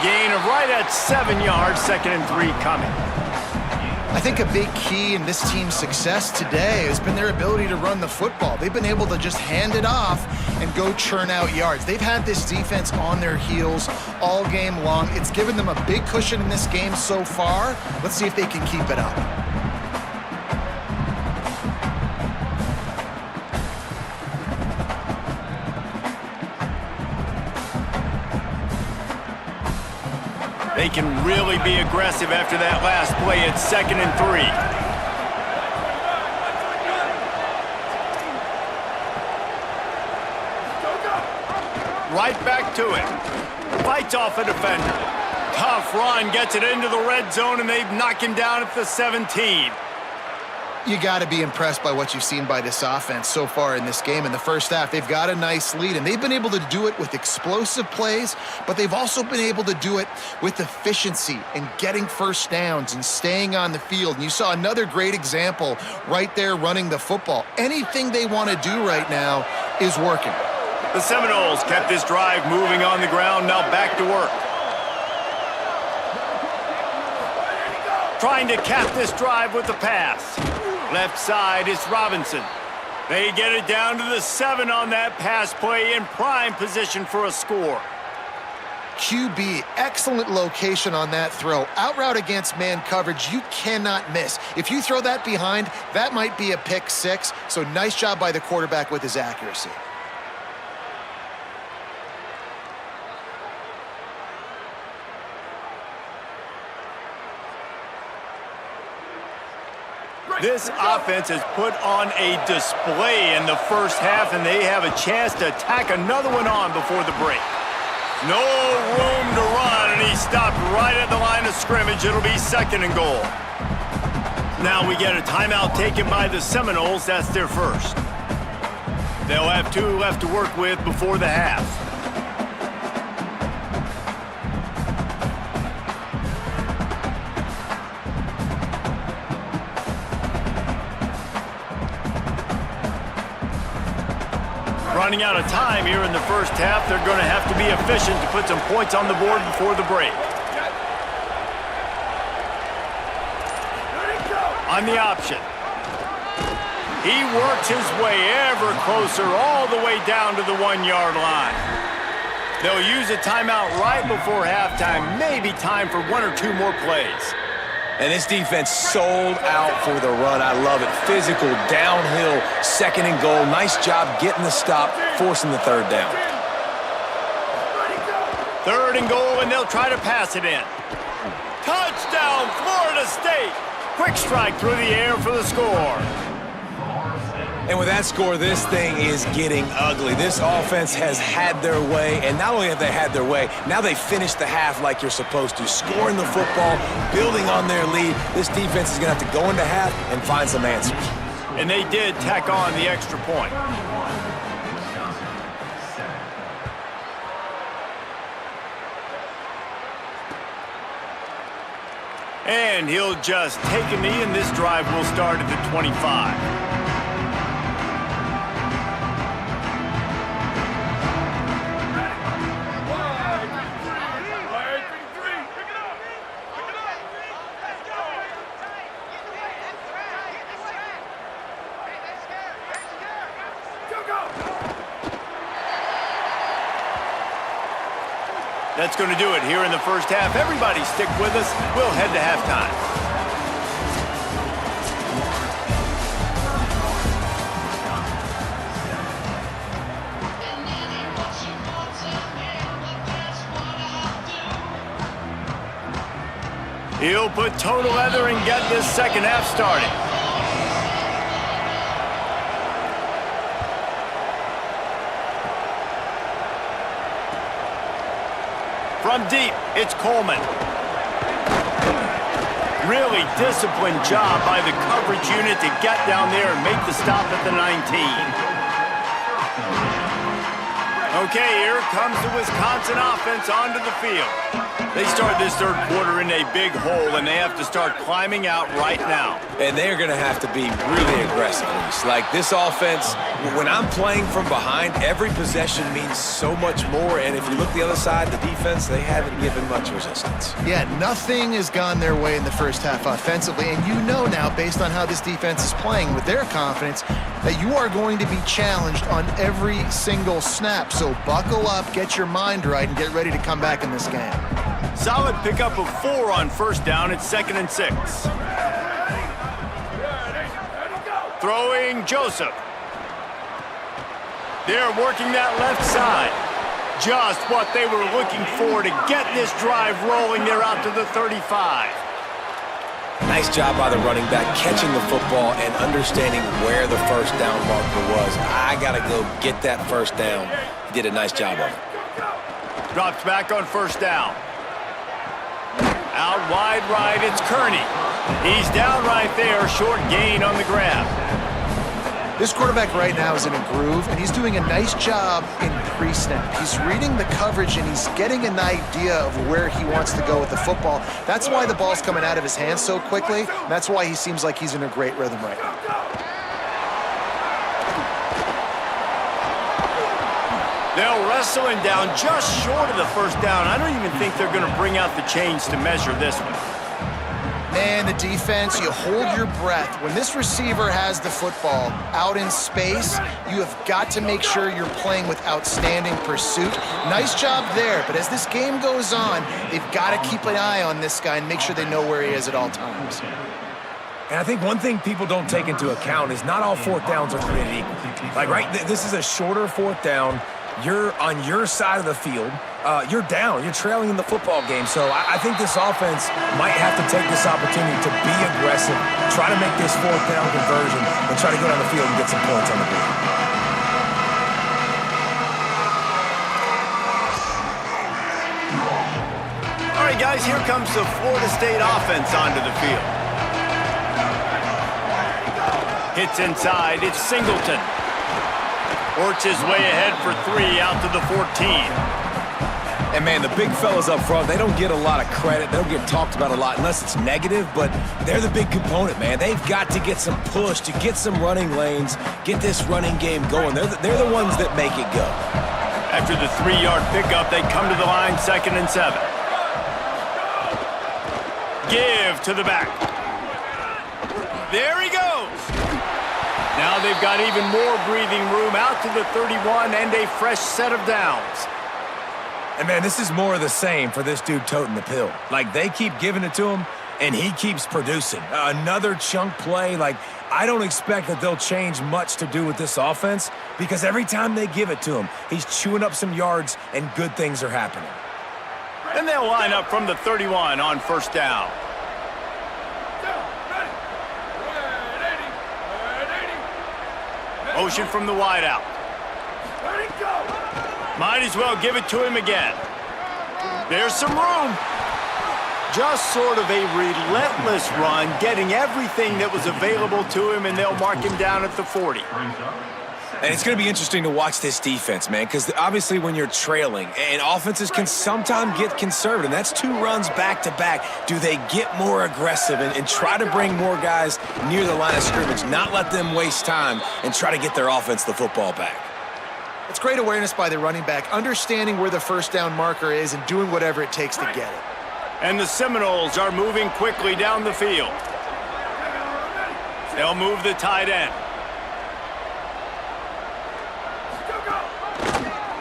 gain of right at 7 yards, 2nd and 3 coming. I think a big key in this team's success today has been their ability to run the football. They've been able to just hand it off and go churn out yards. They've had this defense on their heels all game long. It's given them a big cushion in this game so far. Let's see if they can keep it up. They can really be aggressive after that last play at 2nd and 3. Right back to it. Fights off a defender. Tough run, gets it into the red zone, and they've knocked him down at the 17. You got to be impressed by what you've seen by this offense so far in this game. In the first half, they've got a nice lead, and they've been able to do it with explosive plays, but they've also been able to do it with efficiency and getting first downs and staying on the field. And you saw another great example right there running the football. Anything they want to do right now is working. The Seminoles kept this drive moving on the ground, now back to work. Trying to cap this drive with the pass. Left side is Robinson. They get it down to the 7 on that pass play in prime position for a score. QB, excellent location on that throw. Out route against man coverage, you cannot miss. If you throw that behind, that might be a pick 6. So nice job by the quarterback with his accuracy. This offense has put on a display in the first half, and they have a chance to tack another one on before the break. No room to run, and he stopped right at the line of scrimmage. It'll be 2nd and goal. Now we get a timeout taken by the Seminoles. That's their first. They'll have 2 left to work with before the half. Running out of time here in the first half. They're going to have to be efficient to put some points on the board before the break. On the option. He works his way ever closer all the way down to the 1-yard line. They'll use a timeout right before halftime. Maybe time for 1 or 2 more plays. And this defense sold out for the run. I love it. Physical, downhill, 2nd and goal. Nice job getting the stop, forcing the 3rd down. 3rd and goal, and they'll try to pass it in. Touchdown, Florida State. Quick strike through the air for the score. And with that score, this thing is getting ugly. This offense has had their way, and not only have they had their way, now they finished the half like you're supposed to, scoring the football, building on their lead. This defense is going to have to go into half and find some answers. And they did tack on the extra point. And he'll just take a knee, and this drive will start at the 25. That's going to do it here in the first half. Everybody stick with us. We'll head to halftime. He'll put total leather and get this second half started. From deep, it's Coleman. Really disciplined job by the coverage unit to get down there and make the stop at the 19. Okay, here comes the Wisconsin offense onto the field. They start this third quarter in a big hole, and they have to start climbing out right now. And they're going to have to be really aggressive. Like this offense, when I'm playing from behind, every possession means so much more. And if you look the other side, the defense, they haven't given much resistance. Yeah, nothing has gone their way in the first half offensively. And you know now, based on how this defense is playing with their confidence, that you are going to be challenged on every single snap. So buckle up, get your mind right, and get ready to come back in this game. Solid pickup of 4 on first down. It's 2nd and 6. Throwing Joseph. They're working that left side. Just what they were looking for to get this drive rolling. They're out to the 35. Nice job by the running back, catching the football and understanding where the first down marker was. I got to go get that first down. He did a nice job of it. Drops back on first down. Out wide right, it's Kearney. He's down right there, short gain on the grab. This quarterback right now is in a groove, and he's doing a nice job in pre-snap. He's reading the coverage, and he's getting an idea of where he wants to go with the football. That's why the ball's coming out of his hands so quickly. That's why he seems like he's in a great rhythm right now. They'll wrestle him down just short of the first down. I don't even think they're going to bring out the chains to measure this one. Man, the defense, you hold your breath. When this receiver has the football out in space, you have got to make sure you're playing with outstanding pursuit. Nice job there, but as this game goes on, they've got to keep an eye on this guy and make sure they know where he is at all times. And I think one thing people don't take into account is not all fourth downs are created equal. Like, right, this is a shorter fourth down. You're on your side of the field. You're down. You're trailing in the football game. So I think this offense might have to take this opportunity to be aggressive, try to make this fourth down conversion, and try to get on the field and get some points on the board. All right, guys, here comes the Florida State offense onto the field. Hits inside. It's Singleton. Works his way ahead for 3 out to the 14. And, man, the big fellas up front, they don't get a lot of credit. They don't get talked about a lot unless it's negative, but they're the big component, man. They've got to get some push, to get some running lanes, get this running game going. They're the ones that make it go. After the 3-yard pickup, they come to the line, 2nd and 7. Give to the back. There he goes. Now they've got even more breathing room out to the 31 and a fresh set of downs. And, man, this is more of the same for this dude toting the pill. Like, they keep giving it to him, and he keeps producing. Another chunk play. Like, I don't expect that they'll change much to do with this offense because every time they give it to him, he's chewing up some yards and good things are happening. And they'll line up from the 31 on first down. Motion from the wideout. Might as well give it to him again. There's some room. Just sort of a relentless run, getting everything that was available to him, and they'll mark him down at the 40. And it's going to be interesting to watch this defense, man, because obviously when you're trailing, and offenses can sometimes get conservative, and that's 2 runs back-to-back. Do they get more aggressive and try to bring more guys near the line of scrimmage, not let them waste time, and try to get their offense the football back? It's great awareness by the running back, understanding where the first down marker is and doing whatever it takes to get it. And the Seminoles are moving quickly down the field. They'll move the tight end.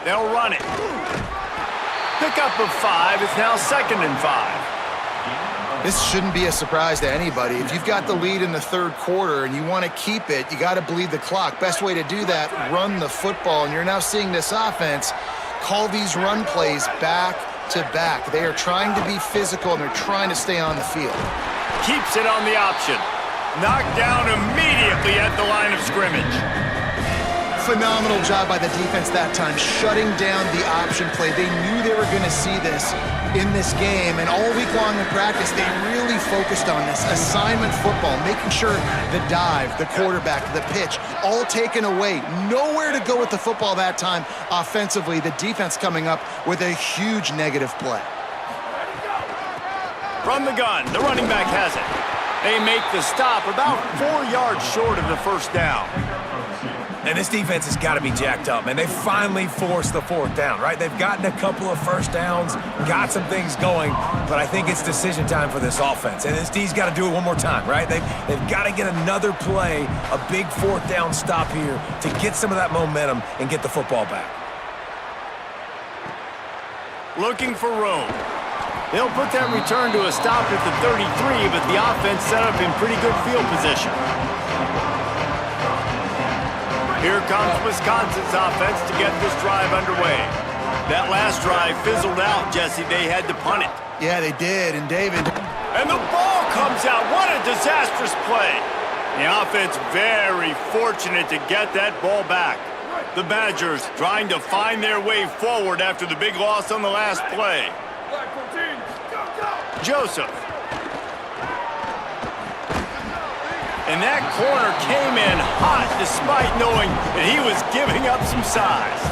They'll run it. Pickup of 5. It's now 2nd and 5. This shouldn't be a surprise to anybody. If you've got the lead in the third quarter and you want to keep it, you got to bleed the clock. Best way to do that, run the football. And you're now seeing this offense call these run plays back to back. They are trying to be physical, and they're trying to stay on the field. Keeps it on the option. Knocked down immediately at the line of scrimmage. Phenomenal job by the defense that time, shutting down the option play. They knew they were going to see this in this game, and all week long in practice, they really focused on this assignment football, making sure the dive, the quarterback, the pitch, all taken away. Nowhere to go with the football that time offensively. The defense coming up with a huge negative play. From the gun, the running back has it. They make the stop about 4 yards short of the first down. And this defense has got to be jacked up, man. They finally forced the fourth down, right? They've gotten a couple of first downs, got some things going, but I think it's decision time for this offense. And this D's got to do it one more time, right? They've got to get another play, a big fourth down stop here to get some of that momentum and get the football back. Looking for room. They'll put that return to a stop at the 33, but the offense set up in pretty good field position. Here comes Wisconsin's offense to get this drive underway. That last drive fizzled out, Jesse. They had to punt it. Yeah, they did, and David... And the ball comes out. What a disastrous play. The offense very fortunate to get that ball back. The Badgers trying to find their way forward after the big loss on the last play. Joseph. And that corner came in hot despite knowing that he was giving up some size.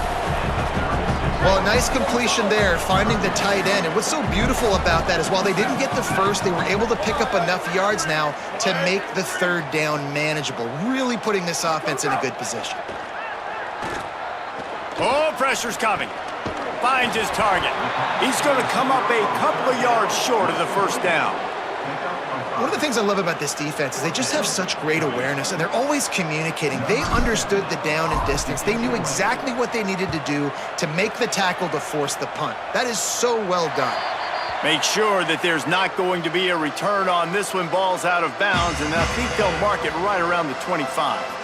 Well, a nice completion there, finding the tight end. And what's so beautiful about that is while they didn't get the first, they were able to pick up enough yards now to make the third down manageable, really putting this offense in a good position. Oh, pressure's coming. Finds his target. He's going to come up a couple of yards short of the first down. One of the things I love about this defense is they just have such great awareness, and they're always communicating. They understood the down and distance. They knew exactly what they needed to do to make the tackle to force the punt. That is so well done. Make sure that there's not going to be a return on this when ball's out of bounds, and I think they'll mark it right around the 25.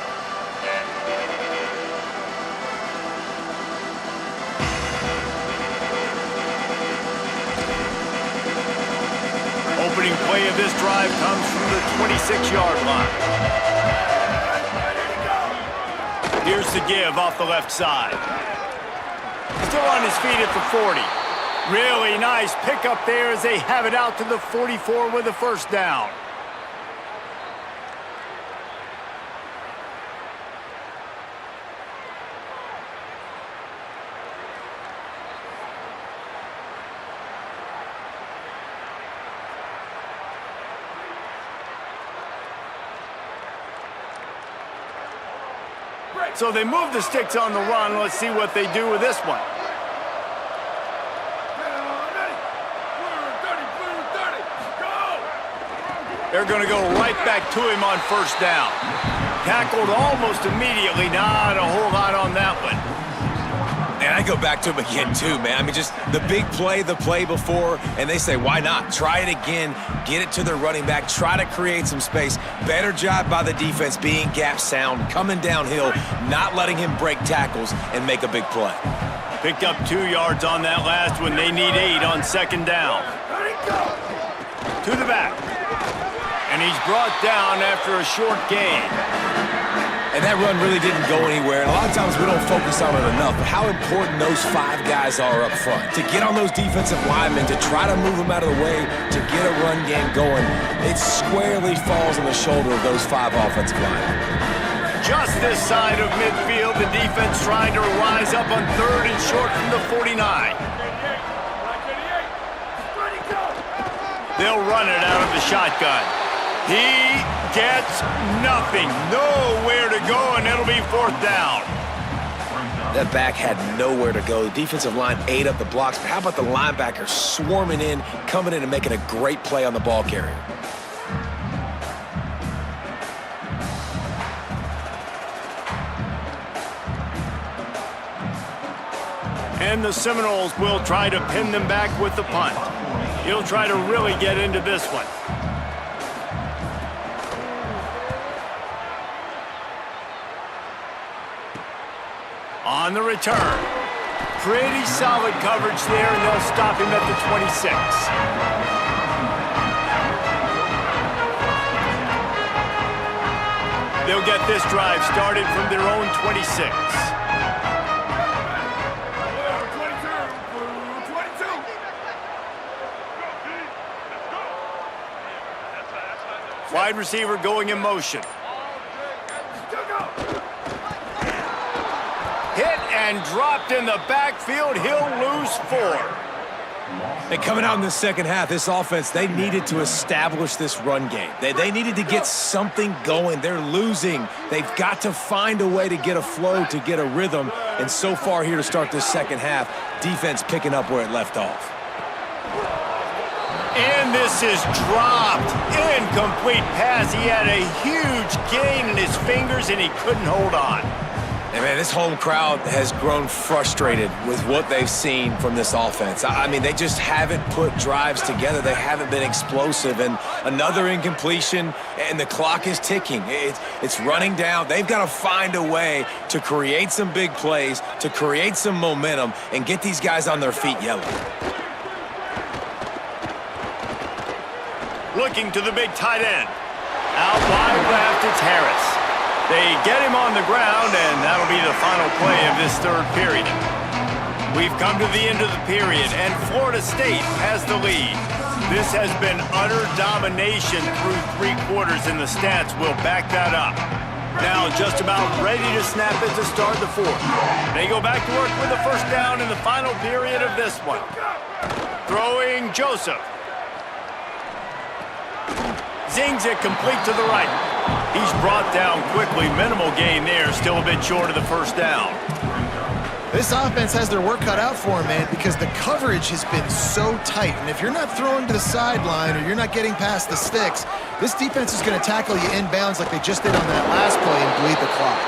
Opening play of this drive comes from the 26-yard line. Here's the give off the left side. Still on his feet at the 40. Really nice pickup there as they have it out to the 44 with a first down. So they move the sticks on the run. Let's see what they do with this one. They're going to go right back to him on first down. Tackled almost immediately. Not a whole lot on that one. And I go back to him again, too, man. I mean, just the big play, the play before, and they say, why not? Try it again, get it to their running back, try to create some space. Better job by the defense being gap sound, coming downhill, not letting him break tackles and make a big play. Picked up 2 yards on that last one. They need 8 on second down. To the back. And he's brought down after a short gain. And that run really didn't go anywhere. And a lot of times we don't focus on it enough, but how important those 5 guys are up front. To get on those defensive linemen, to try to move them out of the way, to get a run game going, it squarely falls on the shoulder of those 5 offensive linemen. Just this side of midfield, the defense trying to rise up on third and short from the 49. They'll run it out of the shotgun. He gets nothing. Nowhere to go, and it'll be fourth down. That back had nowhere to go. The defensive line ate up the blocks, but how about the linebackers swarming in, coming in and making a great play on the ball carrier? And the Seminoles will try to pin them back with the punt. He'll try to really get into this one. On the return. Pretty solid coverage there, and they'll stop him at the 26. They'll get this drive started from their own 26. Wide receiver going in motion. Hit and dropped in the backfield. He'll lose 4. And coming out in the second half, this offense, they needed to establish this run game. They needed to get something going. They're losing. They've got to find a way to get a flow, to get a rhythm. And so far here to start this second half, defense picking up where it left off. And this is dropped. Incomplete pass. He had a huge gain in his fingers, and he couldn't hold on. And, man, this home crowd has grown frustrated with what they've seen from this offense. I mean, they just haven't put drives together. They haven't been explosive. And another incompletion, and the clock is ticking. It's running down. They've got to find a way to create some big plays, to create some momentum, and get these guys on their feet yelling. Looking to the big tight end. Out wide left, it's Harris. They get him on the ground, and that'll be the final play of this third period. We've come to the end of the period, and Florida State has the lead. This has been utter domination through 3 quarters, and the stats will back that up. Now just about ready to snap it to start the fourth. They go back to work with the first down in the final period of this one. Throwing Joseph. Zings it complete to the right. He's brought down quickly. Minimal gain there. Still a bit short of the first down. This offense has their work cut out for them, man, because the coverage has been so tight. And if you're not throwing to the sideline or you're not getting past the sticks, this defense is going to tackle you inbounds like they just did on that last play and bleed the clock.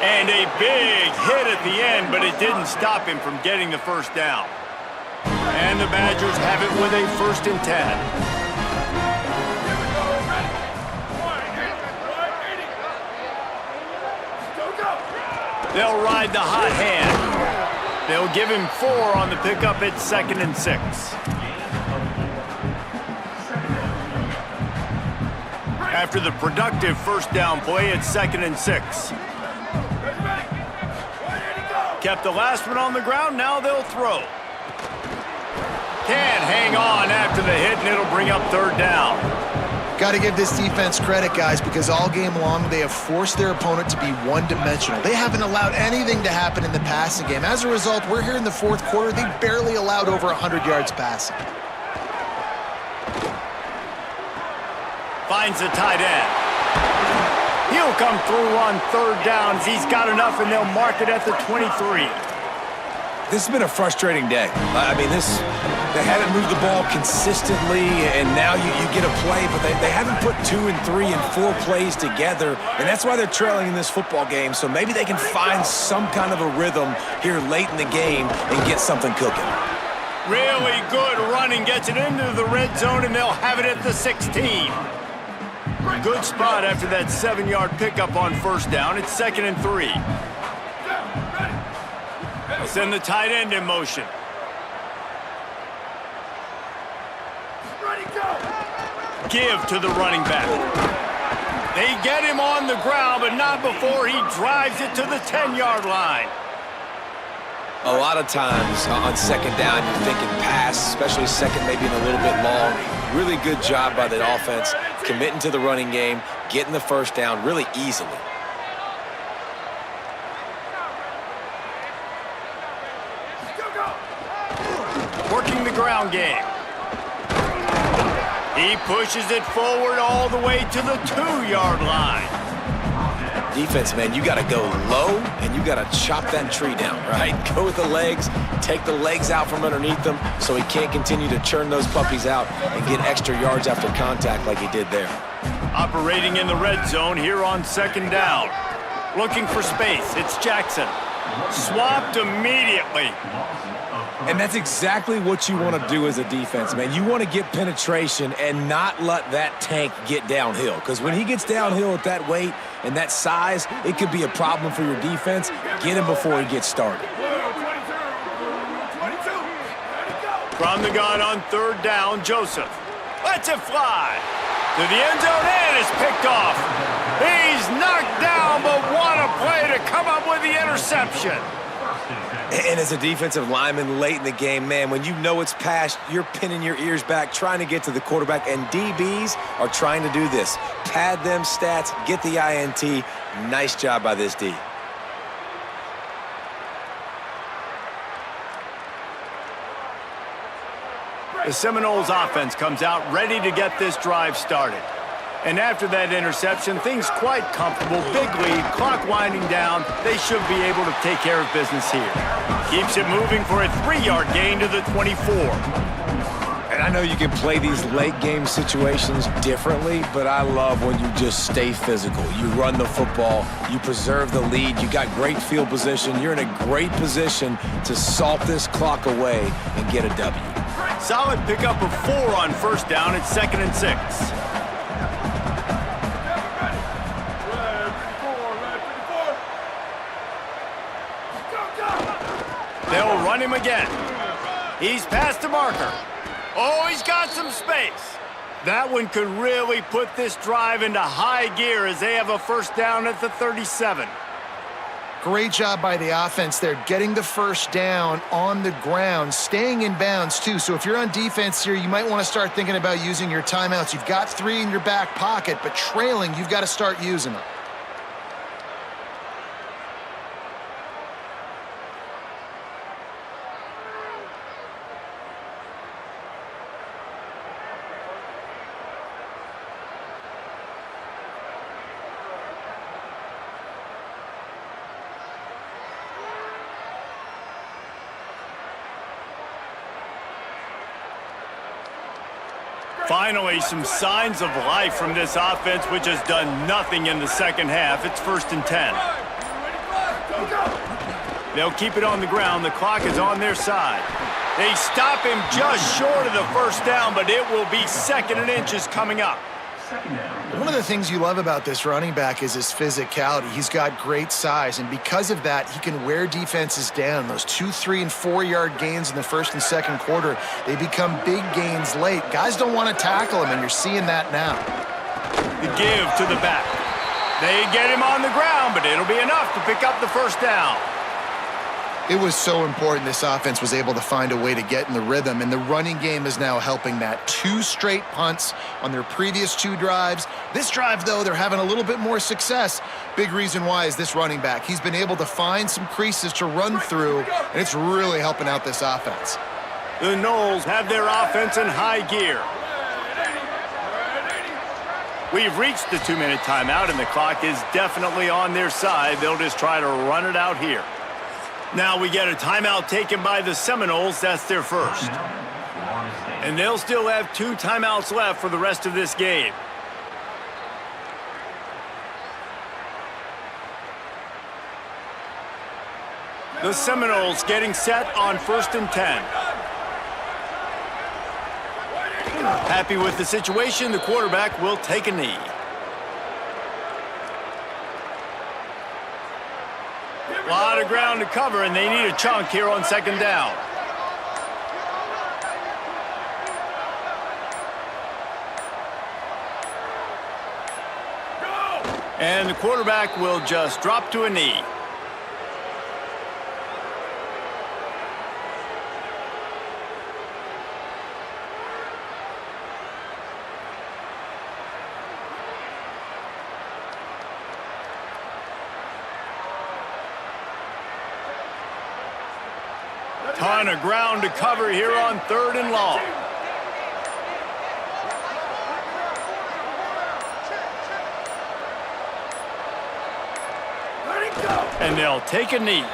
And a big hit at the end, but it didn't stop him from getting the first down. And the Badgers have it with a 1st and 10. They'll ride the hot hand. They'll give him 4 on the pickup. It's 2nd and 6. After the productive first down play, it's 2nd and 6. Kept the last one on the ground. Now they'll throw. Can't hang on after the hit, and it'll bring up 3rd down. Got to give this defense credit, guys, because all game long they have forced their opponent to be one-dimensional. They haven't allowed anything to happen in the passing game. As a result, we're here in the 4th quarter. They barely allowed over 100 yards passing. Finds the tight end. He'll come through on 3rd downs. He's got enough, and they'll mark it at the 23. This has been a frustrating day. I mean, they haven't moved the ball consistently, and now you get a play, but they haven't put 2 and 3 and 4 plays together, and that's why they're trailing in this football game. So maybe they can find some kind of a rhythm here late in the game and get something cooking. Really good running, gets it into the red zone, and they'll have it at the 16. Good spot after that 7-yard pickup on 1st down. It's 2nd and 3. Send the tight end in motion. Give to the running back. They get him on the ground, but not before he drives it to the 10-yard line. A lot of times on 2nd down, you're thinking pass, especially 2nd, maybe in a little bit long. Really good job by the offense, committing to the running game, getting the 1st down really easily. Working the ground game. He pushes it forward all the way to the 2-yard line. Defense, man, you got to go low, and you got to chop that tree down, right? Go with the legs, take the legs out from underneath them so he can't continue to churn those puppies out and get extra yards after contact like he did there. Operating in the red zone here on 2nd down. Looking for space. It's Jackson. Swapped immediately. And that's exactly what you want to do as a defense, man. You want to get penetration and not let that tank get downhill. Because when he gets downhill at that weight and that size, it could be a problem for your defense. Get him before he gets started. From the gun on 3rd down, Joseph. Lets it fly. To the end zone, and it's picked off. He's knocked down, but what a play to come up with the interception. And as a defensive lineman late in the game, man, when you know it's past, you're pinning your ears back, trying to get to the quarterback, and DBs are trying to do this. Pad them stats, get the INT. Nice job by this D. The Seminoles offense comes out ready to get this drive started. And after that interception, things quite comfortable. Big lead, clock winding down. They should be able to take care of business here. Keeps it moving for a 3-yard gain to the 24. And I know you can play these late game situations differently, but I love when you just stay physical. You run the football, you preserve the lead, you got great field position. You're in a great position to salt this clock away and get a W. Solid pickup of 4 on first down at 2nd and 6. They'll run him again. He's past the marker. Oh, he's got some space. That one could really put this drive into high gear as they have a first down at the 37. Great job by the offense there, getting the first down on the ground, staying in bounds too. So if you're on defense here, you might want to start thinking about using your timeouts. You've got 3 in your back pocket, but trailing, you've got to start using them. Finally, some signs of life from this offense, which has done nothing in the second half. It's 1st and 10. They'll keep it on the ground. The clock is on their side. They stop him just short of the first down, but it will be 2nd and inches coming up. One of the things you love about this running back is his physicality. He's got great size, and because of that, he can wear defenses down. Those 2, 3, and 4-yard gains in the first and second quarter, they become big gains late. Guys don't want to tackle him, and you're seeing that now. The give to the back. They get him on the ground, but it'll be enough to pick up the first down. It was so important this offense was able to find a way to get in the rhythm, and the running game is now helping that. 2 straight punts on their previous 2 drives. This drive, though, they're having a little bit more success. Big reason why is this running back. He's been able to find some creases to run through, and it's really helping out this offense. The Noles have their offense in high gear. We've reached the 2-minute timeout, and the clock is definitely on their side. They'll just try to run it out here. Now we get a timeout taken by the Seminoles. That's their first. And they'll still have 2 timeouts left for the rest of this game. The Seminoles getting set on 1st and 10. Happy with the situation, the quarterback will take a knee. A lot of ground to cover, and they need a chunk here on 2nd down. And the quarterback will just drop to a knee. Ton of ground to cover here on 3rd and long. And they'll take a knee.